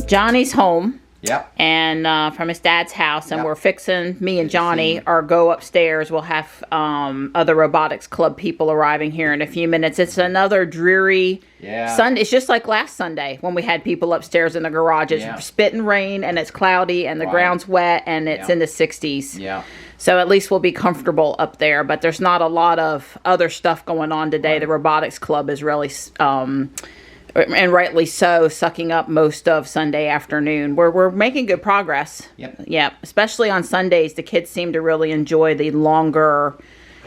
Johnny's home. Yep. And from his dad's house, and Yep. we're fixing, me and Johnny, our go upstairs. We'll have other robotics club people arriving here in a few minutes. It's another dreary Sunday. It's just like last Sunday when we had people upstairs in the garage. It's spitting rain, and it's cloudy, and the ground's wet, and it's in the 60s. Yeah. So at least we'll be comfortable up there. But there's not a lot of other stuff going on today. The robotics club is really... and rightly so, sucking up most of Sunday afternoon. We're making good progress. Yep. Especially on Sundays, the kids seem to really enjoy the longer,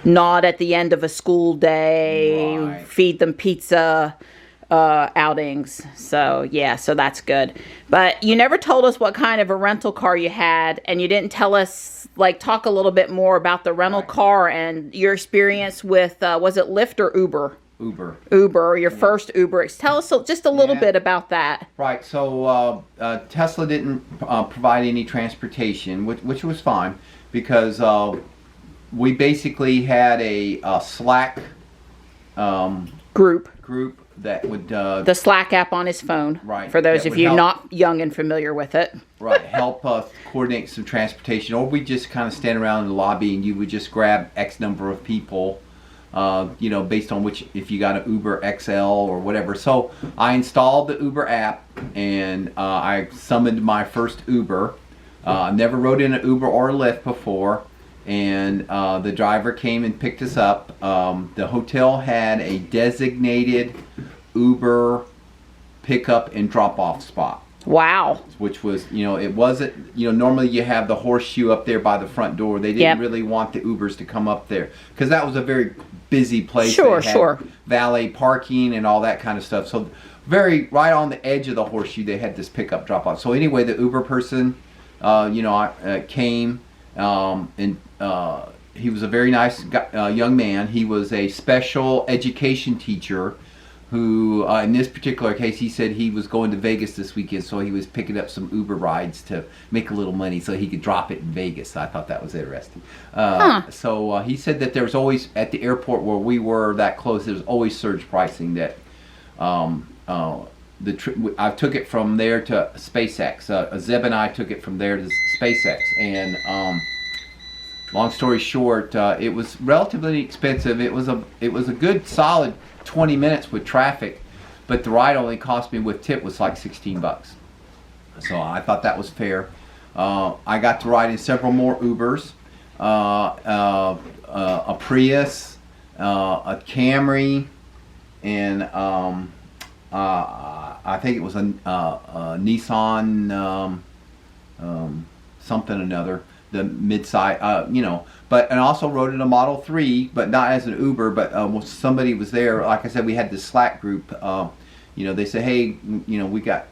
not at the end of a school day, feed them pizza outings. So so that's good. But you never told us what kind of a rental car you had, and you didn't tell us, talk a little bit more about the rental car and your experience with, was it Lyft or Uber? Uber, your first Uber. Tell us just a little bit about that. Right. So Tesla didn't provide any transportation, which was fine, because we basically had a Slack group that would the Slack app on his phone. Right. For those of you not young and familiar with it. Right. Help us coordinate some transportation, or we just kind of stand around in the lobby, and you would just grab X number of people. Based on if you got an Uber XL or whatever. So I installed the Uber app, and I summoned my first Uber. Never rode in an Uber or a Lyft before, and the driver came and picked us up. The hotel had a designated Uber pickup and drop-off spot. Wow. Which was, it wasn't, normally you have the horseshoe up there by the front door. They didn't really want the Ubers to come up there, because that was a very busy place. Sure. Valet parking and all that kind of stuff. So right on the edge of the horseshoe, they had this pickup drop off. So anyway, the Uber person, came, and he was a very nice young man. He was a special education teacher who, in this particular case, he said he was going to Vegas this weekend, so he was picking up some Uber rides to make a little money so he could drop it in Vegas. I thought that was interesting. So he said that there was always, at the airport where we were that close, there was always surge pricing. That I took it from there to SpaceX. Zeb and I took it from there to SpaceX, and long story short, it was relatively expensive. It was a good solid 20 minutes with traffic, but the ride only cost me with tip was like $16. So I thought that was fair. I got to ride in several more Ubers, a Prius, a Camry, and I think it was a Nissan something or another, the mid-size, and also rode in a Model 3, but not as an Uber, but somebody was there. Like I said, we had this Slack group. They said, hey, we got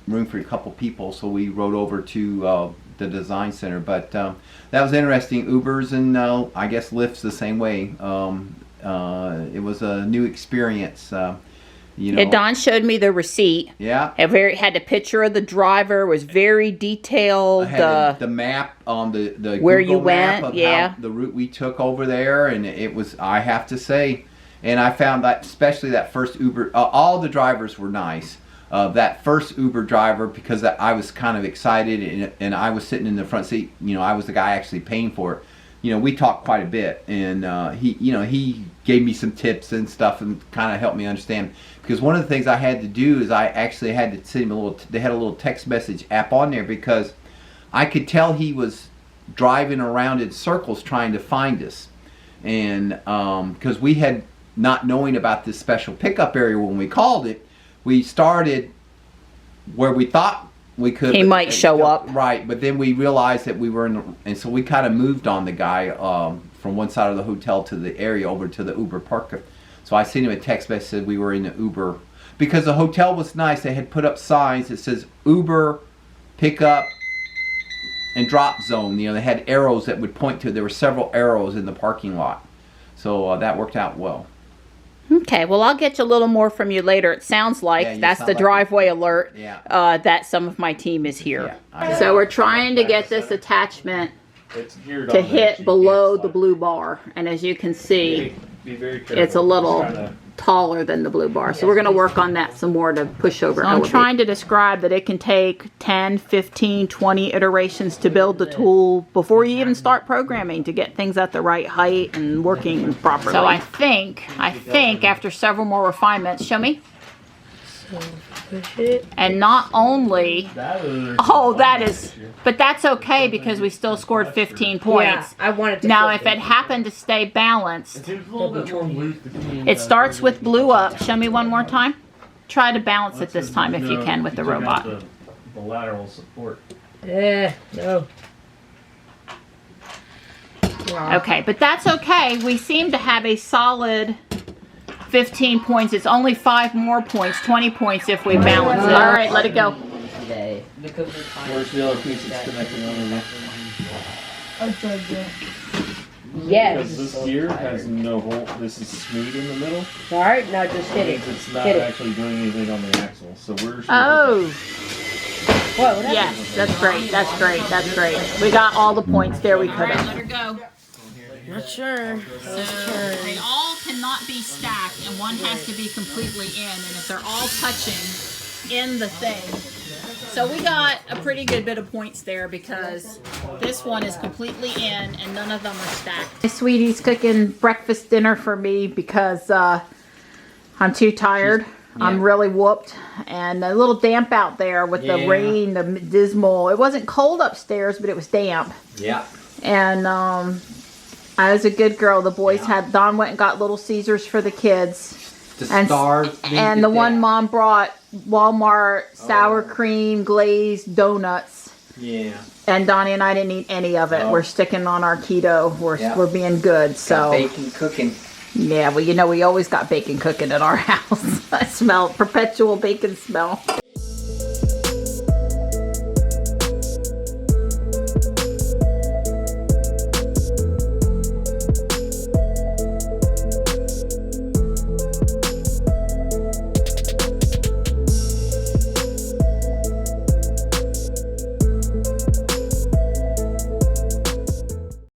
room for a couple people, so we rode over to the design center. But that was interesting. Ubers and I guess Lyft's the same way. It was a new experience. Don showed me the receipt. Yeah. It had a picture of the driver. Was very detailed. I had the map on the where Google you went. Map of how the route we took over there, and it was, I have to say, and I found that especially that first Uber, all the drivers were nice. That first Uber driver, because I was kind of excited, and I was sitting in the front seat. I was the guy actually paying for it. We talked quite a bit, and he gave me some tips and stuff, and kind of helped me understand. Because one of the things I had to do is I actually had to send him they had a little text message app on there, because I could tell he was driving around in circles trying to find us. And because we had, not knowing about this special pickup area when we called it, we started where we thought we could. He might show up. Right, but then we realized that we were and so we kind of moved on the guy from one side of the hotel to the area over to the Uber park. So I sent him a text message, said we were in the Uber, because the hotel was nice. They had put up signs that says Uber pickup and drop zone. They had arrows that would point to. There were several arrows in the parking lot, so that worked out well. Okay, well, I'll get you a little more from you later. It sounds like that's the driveway alert that some of my team is here. So we're trying to get this attachment to hit below the blue bar, and as you can see, it's a little taller than the blue bar. So we're going to work on that some more to push over. So I'm trying to describe that it can take 10, 15, 20 iterations to build the tool before you even start programming to get things at the right height and working properly. So I think after several more refinements, show me. And not only, oh, that is, but that's okay because we still scored 15 points. Yeah, I wanted to. Now, if it happened to stay balanced, it starts with blue up. Show me one more time. Try to balance it this time if you can with the robot. The lateral support. No. Okay, but that's okay. We seem to have a solid 15 points. It's only 5 more points, 20 points if we balance it. All right, let it go. Where's the other piece that's connecting underneath? Yes. Because this gear has no hole. This is smooth in the middle. All right, now just hit it. It's not actually doing anything on the axle. So we're. Oh. Whoa, Yes, that's great. That's great. That's great. We got all the points there we could have. Let her go. Not sure. So they all cannot be stacked, and one has to be completely in. And if they're all touching in the thing, so we got a pretty good bit of points there because this one is completely in, and none of them are stacked. My sweetie's cooking breakfast dinner for me because I'm too tired. Yeah. I'm really whooped and a little damp out there with the rain, the dismal. It wasn't cold upstairs, but it was damp. Yeah. And I was a good girl. The boys had, Don went and got Little Caesars for the kids. And the one mom brought Walmart sour cream glazed donuts. Yeah. And Donnie and I didn't eat any of it. We're sticking on our keto. We're being good. So bacon cooking. Yeah, well, you know, we always got bacon cooking at our house. I smell perpetual bacon smell.